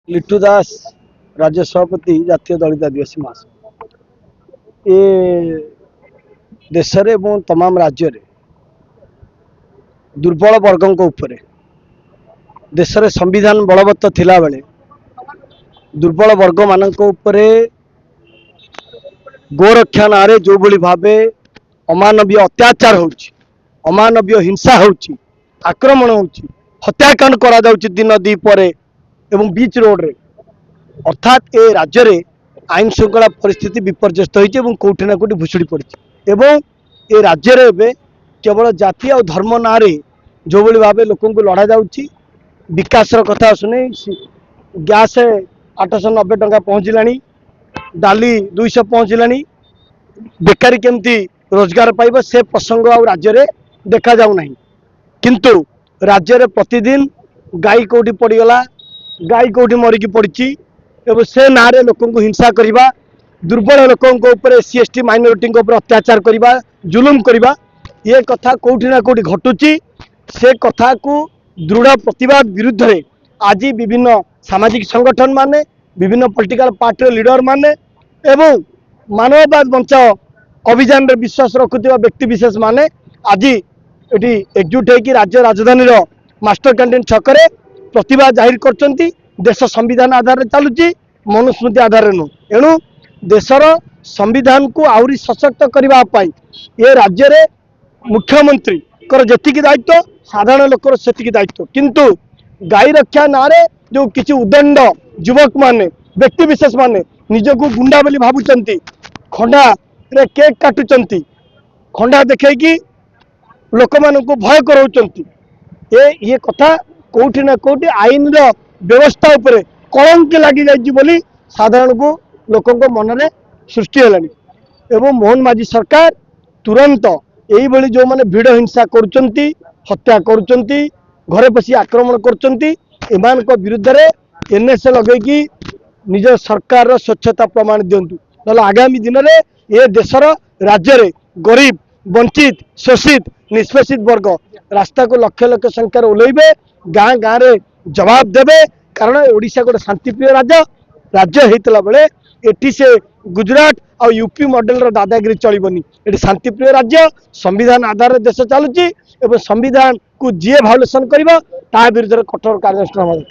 लिट्टू दास राज्य सभापति जातीय दलित आदिवासी महासभा ए देश में तमाम राज्य रे दुर्बल वर्गों उपरे देश रे संविधान बलवत्त थिला बेले दुर्बल वर्ग मानक उपरे गोरक्षा ना जो भली भावे अमानवीय अत्याचार होउची अमानवीय हिंसा होउची आक्रमण होउची हत्याकांड करा जाउची दिन दीपरे एवं बीच रोड रे अर्थात ए राज्य रे आईन श्रृंखला परिस्थिति विपर्यस्त होइची एवं कोठी ना कोठी भुसुड़ी पड़ची एवं ए राज्य रे बे केवल जाति और धर्म ना रे जो भली भावे लोकन को लड़ा जाउची विकास रो कथा सुने गैस 890 टंका पहुँचलानी डाली 200 पहुँचलानी बेकारी केमती रोजगार पाइब से प्रसंग आ राज्य रे देखा जाऊ नहीं किंतु राज्य रे प्रतिदिन गाई कोठी पड़ीगला गाई कोठी मरिकी पड़ी एवं से ना रे लोकों को हिंसा करवा दुर्बल लोकों ऊपर एससी एसटी माइनोरिटी अत्याचार करवा जुलुम करवा ये कथा कोठी ना कोठी घटुची से कथा को दृढ़ प्रतिवाद विरुद्ध रे आज विभिन्न सामाजिक संगठन माने विभिन्न पॉलिटिकल पार्टी लीडर माने एवं मानववाद बंचाओ अभियान रे विश्वास रखुवा व्यक्ति विशेष माने आज ये एकजुट होकर राज्य राजधानी मास्टर कैंटीन छकरे प्रतिवाद जाहिर करचंती देश संविधान आधार चलुची मनुस्मृति आधार नु एणु देशर संविधान को आउरी सशक्त करने ये राज्य रे मुख्यमंत्री कर जेतिकी दायित्व साधारण लोकर सेतिकी दायित्व किंतु गाई रक्षा नारे जो किसी उदंड युवक माने व्यक्ति विशेष माने निजको गुंडा बोली भावुचंती खंडा रे केक काटुचंती खंडा देखैकी लोक मानक भय कराउचंती ये कथा कोठी ना कोठी आईन रो व्यवस्था उपरे कलंक लगी जाइछि बोली साधारण को लोकों को मन में सृष्टि हेलानी एवं मोहन माझी सरकार तुरंत यही भली जो माने भिड़ हिंसा करुचंती हत्या करुचंती घरे पसी आक्रमण करुचंती एमान को विरुद्ध रे एनएसए लगेगी निज सरकार रो स्वच्छता प्रमाण दियंतु नले आगामी दिन में ये देशर राज्य रे गरीब वंचित शोषित निष्पेषित वर्ग रास्ता को लक्ष लक्ष संख्यार ओल्लैबे गाँ गाँ रे जवाब देबे कारण ओडिशा गोटे शांतिप्रिय राज्य होता बेले एटी से गुजरात और यूपी मॉडल रो दादागिरी चलबनी ये शांतिप्रिय राज्य संविधान आधार देश चलुची एवं संविधान को जी भायोलेसन कर विरुद्ध कठोर कार्यानुष्ठान।